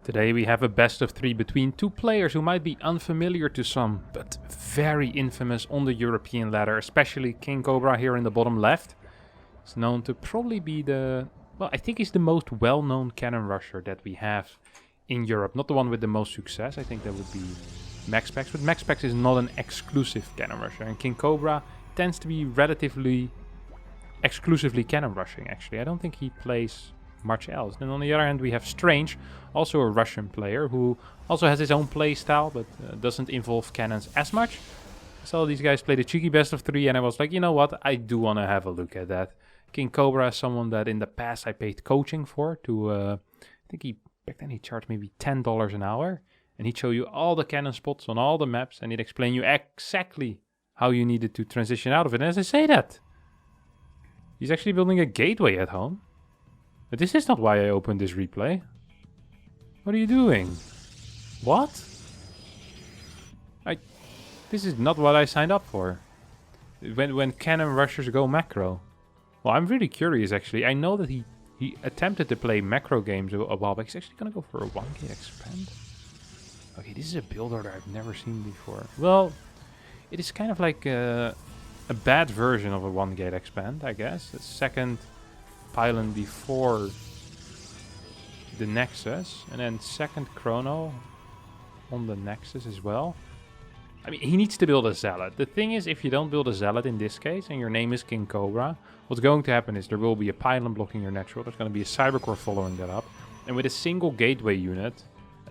Today we have a best of 3 between two players who might be unfamiliar to some, but very infamous on the European ladder, especially KingCobra here in the bottom left. He's known to probably be the, well, I think he's the most well-known Cannonrusher that we have in Europe. Not the one with the most success, I think that would be MaxPax, but MaxPax is not an exclusive Cannonrusher, and KingCobra tends to be relatively exclusively Cannonrushing, actually. I don't think he plays much else. Then on the other hand we have Strange, also a Russian player who also has his own play style, but doesn't involve cannons as much. I saw these guys play the cheeky best of 3 and I was like, you know what, I do want to have a look at that. KingCobra is someone that in the past I paid coaching for to, I think back then he charged maybe $10 an hour, and he'd show you all the cannon spots on all the maps and he'd explain you exactly how you needed to transition out of it. And as I say that, he's actually building a gateway at home. But this is not why I opened this replay. What are you doing? What? This is not what I signed up for. When cannon rushers go macro. Well, I'm really curious actually. I know that he attempted to play macro games a while back. He's actually gonna go for a 1K expand. Okay, this is a build order I've never seen before. Well, it is kind of like a bad version of a 1-gate expand, I guess. The second pylon before the Nexus, and then second chrono on the Nexus as well. I mean, he needs to build a Zealot. The thing is, if you don't build a Zealot in this case, and your name is KingCobra, what's going to happen is there will be a pylon blocking your natural, there's going to be a Cybercore following that up, and with a single gateway unit,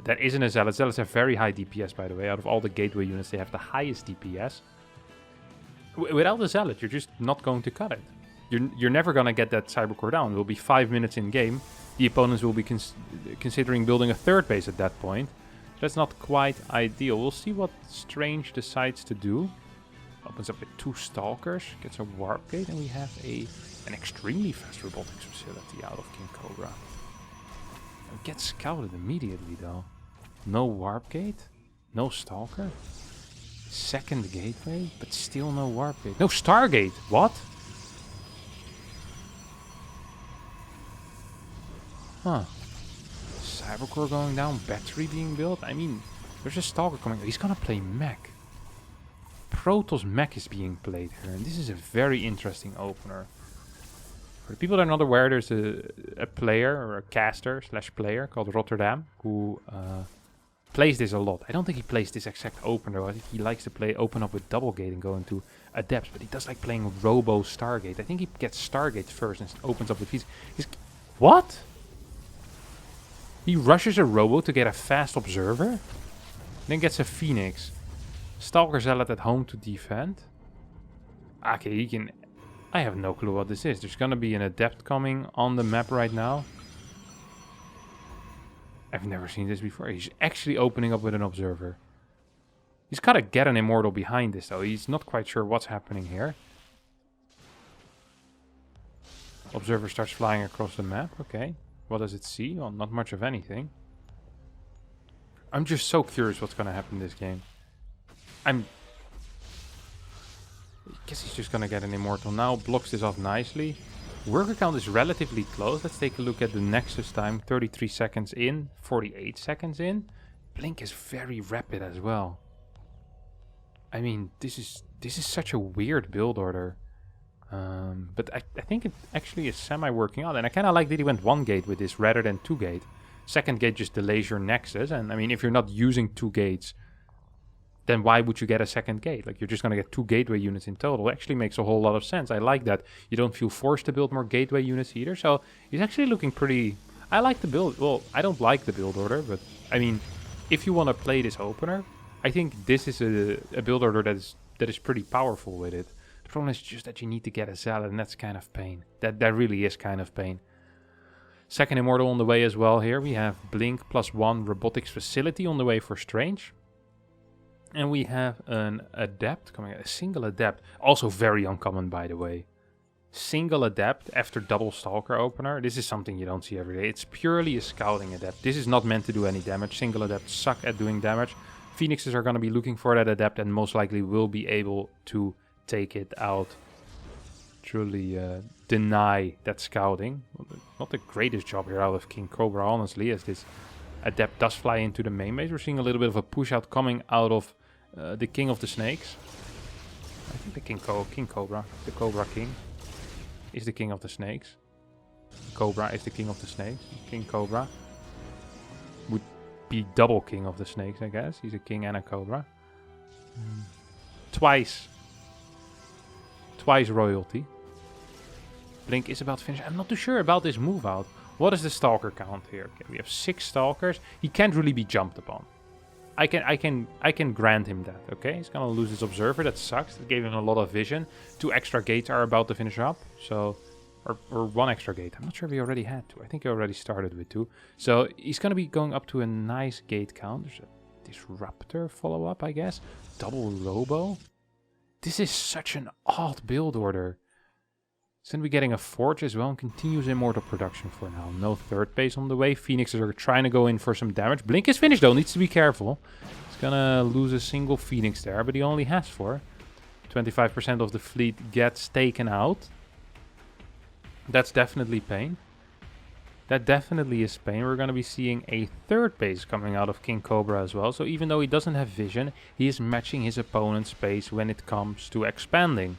that isn't a Zealot. Zealots have very high DPS, by the way. Out of all the gateway units, they have the highest DPS. Without a Zealot, you're just not going to cut it. You're never going to get that Cybercore down. It will be 5 minutes in game. The opponents will be considering building a third base at that point. That's not quite ideal. We'll see what Strange decides to do. Opens up with 2 Stalkers, gets a Warp Gate, and we have an extremely fast robotics facility out of KingCobra. It gets scouted immediately though. No Warp Gate, no Stalker. Second gateway, but still no Warp Gate. No Stargate, what? Huh. Cybercore going down, battery being built. I mean, there's a Stalker coming. He's gonna play mech. Protoss mech is being played here, and this is a very interesting opener. For the people that are not aware, there's a player, or a caster / player called Rotterdam, who plays this a lot. I don't think he plays this exact opener. I think he likes to open up with double gate and go into adepts, but he does like playing Robo Stargate. I think he gets Stargate first and opens up with he's what? He rushes a Robo to get a fast observer, then gets a Phoenix. Stalker Zealot at home to defend. Okay, he can. I have no clue what this is. There's gonna be an adept coming on the map right now. I've never seen this before. He's actually opening up with an observer. He's gotta get an immortal behind this though. He's not quite sure what's happening here. Observer starts flying across the map. Okay. What does it see? Well, not much of anything. I'm just so curious what's gonna happen in this game. I guess he's just gonna get an immortal now. Blocks this off nicely. Worker count is relatively close. Let's take a look at the Nexus time. 33 seconds in, 48 seconds in. Blink is very rapid as well. I mean, this is such a weird build order. But I think it actually is semi-working out. And I kind of like that he went 1 gate with this rather than 2 gate. Second gate just delays your Nexus. And I mean, if you're not using 2 gates, then why would you get a second gate? Like, you're just going to get 2 gateway units in total. It actually makes a whole lot of sense. I like that. You don't feel forced to build more gateway units either. So he's actually looking pretty... I like the build. Well, I don't like the build order, but I mean, if you want to play this opener, I think this is a build order that is pretty powerful with it. The problem is just that you need to get a Zealot, and that's kind of pain. That really is kind of pain. Second immortal on the way as well here. We have Blink +1 robotics facility on the way for Strange. And we have an adept coming, a single adept. Also very uncommon, by the way. Single adept after double Stalker opener. This is something you don't see every day. It's purely a scouting adept. This is not meant to do any damage. Single adepts suck at doing damage. Phoenixes are going to be looking for that adept and most likely will be able to take it out. Truly deny that scouting. Not the greatest job here out of KingCobra, honestly, as this Adept does fly into the main base. We're seeing a little bit of a push out coming out of the King of the Snakes. I think the KingCobra, the Cobra King, is the King of the Snakes. Cobra is the King of the Snakes. KingCobra would be double King of the Snakes, I guess. He's a King and a Cobra. Twice royalty. Blink is about to finish. I'm not too sure about this move out. What is the Stalker count here? Okay, we have 6 Stalkers. He can't really be jumped upon. I can grant him that, okay? He's gonna lose his Observer. That sucks. That gave him a lot of vision. 2 extra gates are about to finish up. So, or 1 extra gate. I'm not sure if he already had 2. I think he already started with 2. So he's gonna be going up to a nice gate count. There's a Disruptor follow-up, I guess. Double Robo. This is such an odd build order. He's going to be getting a Forge as well and continues Immortal production for now. No third base on the way. Phoenixes are trying to go in for some damage. Blink is finished though, needs to be careful. He's going to lose a single Phoenix there, but he only has 4. 25% of the fleet gets taken out. That's definitely pain. That definitely is pain. We're going to be seeing a third base coming out of KingCobra as well. So even though he doesn't have vision, he is matching his opponent's pace when it comes to expanding.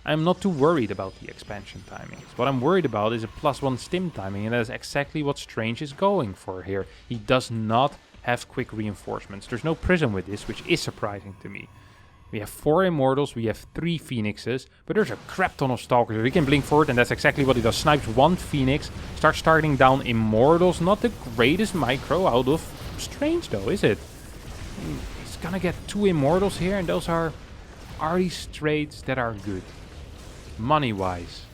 I'm not too worried about the expansion timings. What I'm worried about is a +1 stim timing, and that is exactly what Strange is going for here. He does not have quick reinforcements. There's no Prism with this, which is surprising to me. We have 4 Immortals, we have 3 Phoenixes, but there's a crap ton of Stalkers. He can blink forward, and that's exactly what he does. Snipes 1 Phoenix, starts starting down Immortals. Not the greatest micro out of Strange though, is it? He's gonna get 2 Immortals here, and those are these trades that are good. Money-wise,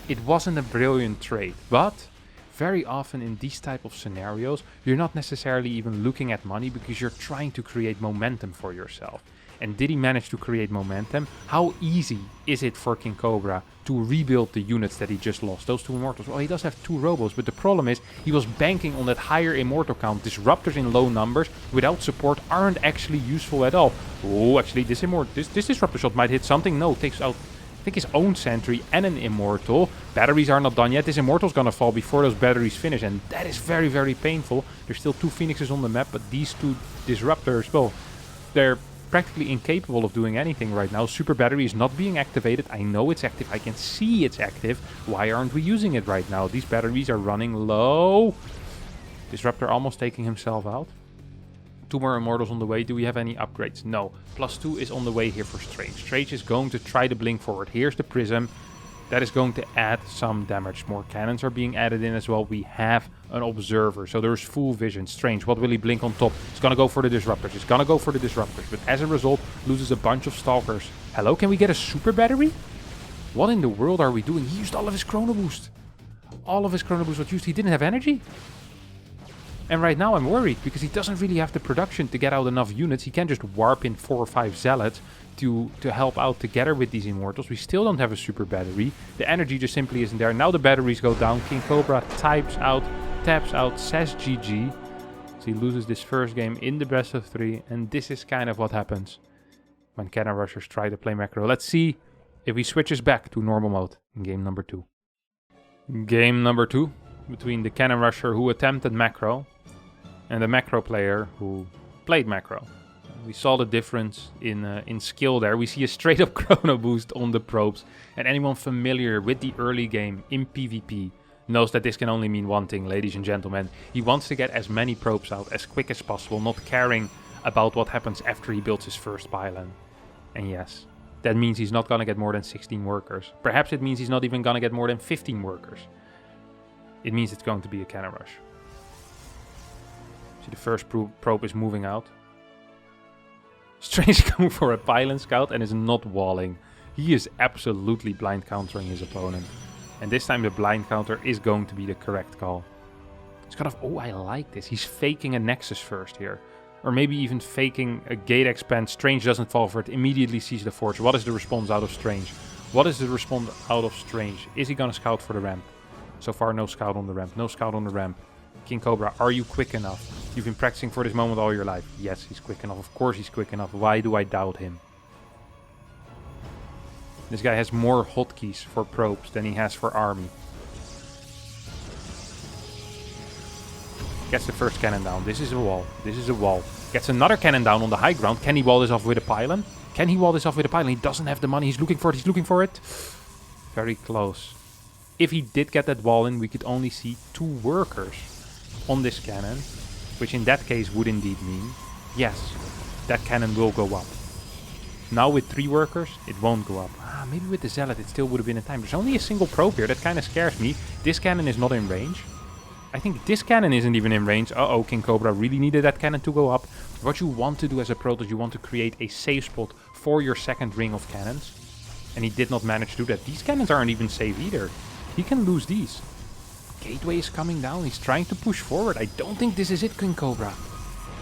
it wasn't a brilliant trade, but very often in these type of scenarios, you're not necessarily even looking at money because you're trying to create momentum for yourself. And did he manage to create momentum? How easy is it for KingCobra to rebuild the units that he just lost? Those 2 Immortals. Well, he does have 2 Robos, but the problem is he was banking on that higher Immortal count. Disruptors in low numbers without support aren't actually useful at all. Oh, actually, this Disruptor shot might hit something. No, takes out, I think, his own Sentry and an Immortal. Batteries are not done yet. This Immortal's gonna fall before those batteries finish, and that is very, very painful. There's still 2 Phoenixes on the map, but these 2 Disruptors, well, they're practically incapable of doing anything right now. Super Battery is not being activated. I know it's active. I can see it's active. Why aren't we using it right now? These batteries are running low. Disruptor almost taking himself out. 2 more Immortals on the way. Do we have any upgrades? No. +2 is on the way here for Strange. Strange is going to try to blink forward. Here's the Prism. That is going to add some damage. More cannons are being added in as well. We have an Observer, so there's full vision. Strange, what will he blink on top? He's gonna go for the Disruptors. He's gonna go for the Disruptors, but as a result, loses a bunch of Stalkers. Hello, can we get a Super Battery? What in the world are we doing? He used all of his Chrono Boost. All of his Chrono Boost was used. He didn't have energy. And right now I'm worried, because he doesn't really have the production to get out enough units. He can't just warp in 4 or 5 Zealots to help out together with these Immortals. We still don't have a Super Battery. The energy just simply isn't there. Now the batteries go down. KingCobra taps out, says GG. So he loses this first game in the best of 3. And this is kind of what happens when Cannonrushers try to play macro. Let's see if he switches back to normal mode in game number 2. Game number 2 between the Cannonrusher who attempted macro and the macro player who played macro. We saw the difference in skill there. We see a straight up chrono boost on the probes. And anyone familiar with the early game in PvP knows that this can only mean one thing, ladies and gentlemen. He wants to get as many probes out as quick as possible, not caring about what happens after he builds his first pylon. And yes, that means he's not gonna get more than 16 workers. Perhaps it means he's not even gonna get more than 15 workers. It means it's going to be a cannon rush. See, the first probe is moving out. Strange going for a pylon scout and is not walling. He is absolutely blind countering his opponent. And this time the blind counter is going to be the correct call. It's kind of, oh, I like this. He's faking a Nexus first here. Or maybe even faking a gate expand. Strange doesn't fall for it. Immediately sees the Forge. What is the response out of Strange? What is the response out of Strange? Is he going to scout for the ramp? So far, no scout on the ramp. No scout on the ramp. KingCobra, are you quick enough? You've been practicing for this moment all your life. Yes, he's quick enough. Of course he's quick enough. Why do I doubt him? This guy has more hotkeys for probes than he has for army. Gets the first cannon down. This is a wall. This is a wall. Gets another cannon down on the high ground. Can he wall this off with a pylon? Can he wall this off with a pylon? He doesn't have the money. He's looking for it. He's looking for it. Very close. If he did get that wall in, we could only see 2 workers on this cannon. Which in that case would indeed mean, yes, that cannon will go up. Now with 3 workers, it won't go up. Maybe with the Zealot it still would have been in time. There's only a single probe here. That kind of scares me. This cannon is not in range. I think this cannon isn't even in range. Uh-oh, KingCobra really needed that cannon to go up. What you want to do as a protoss, you want to create a safe spot for your second ring of cannons. And he did not manage to do that. These cannons aren't even safe either. He can lose these. Gateway is coming down. He's trying to push forward. I don't think this is it, KingCobra.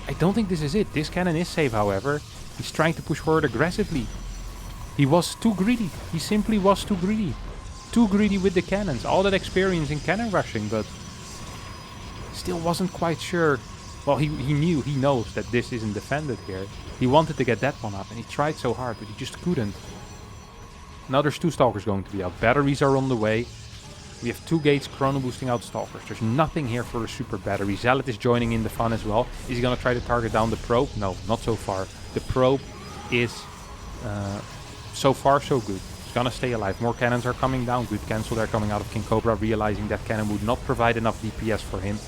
I don't think this is it. This cannon is safe, however. He's trying to push forward aggressively. He was too greedy. He simply was too greedy. Too greedy with the cannons. All that experience in cannon rushing, but still wasn't quite sure. Well, he knows that this isn't defended here. He wanted to get that one up, and he tried so hard, but he just couldn't. Now there's 2 Stalkers going to be out. Batteries are on the way. We have 2 gates chrono boosting out Stalkers. There's nothing here for a super battery. Zealot is joining in the fun as well. Is he going to try to target down the probe? No, not so far. The probe is so far so good. It's going to stay alive. More cannons are coming down. Good cancel there coming out of KingCobra, realizing that cannon would not provide enough DPS for him.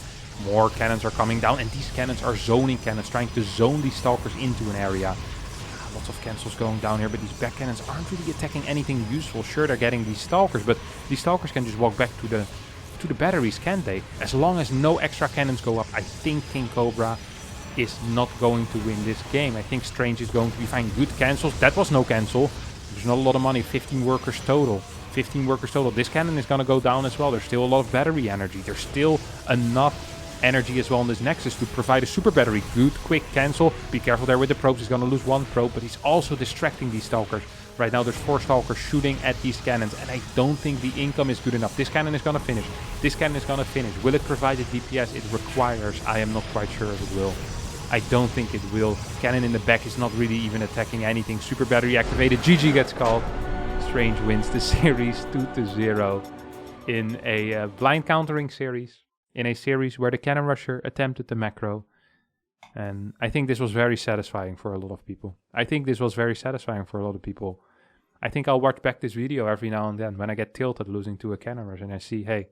More cannons are coming down, and these cannons are zoning cannons, trying to zone these Stalkers into an area. Lots of cancels going down here, but these back cannons aren't really attacking anything useful. Sure, they're getting these Stalkers, but these Stalkers can just walk back to the batteries, can't they? As long as no extra cannons go up, I think KingCobra is not going to win this game. I think Strange is going to be fine. Good cancels. That was no cancel. There's not a lot of money. 15 workers total. 15 workers total. This cannon is going to go down as well. There's still a lot of battery energy. There's still enough energy as well on this Nexus to provide a super battery. Good, quick cancel. Be careful there with the probes. He's going to lose 1 probe, but he's also distracting these Stalkers. Right now there's 4 Stalkers shooting at these cannons, and I don't think the income is good enough. This cannon is going to finish. This cannon is going to finish. Will it provide the DPS it requires? I am not quite sure if it will. I don't think it will. Cannon in the back is not really even attacking anything. Super battery activated. GG gets called. Strange wins the series 2-0 in a blind countering series. In a series where the Cannonrusher attempted the macro. And I think this was very satisfying for a lot of people. I think I'll watch back this video every now and then when I get tilted losing to a Cannonrusher and I see, hey,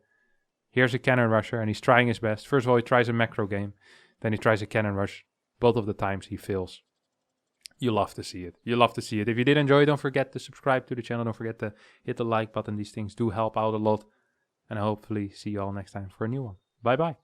here's a Cannonrusher and he's trying his best. First of all, he tries a macro game. Then he tries a Cannonrush. Both of the times he fails. You love to see it. You love to see it. If you did enjoy, don't forget to subscribe to the channel. Don't forget to hit the like button. These things do help out a lot. And I hopefully see you all next time for a new one. Bye bye.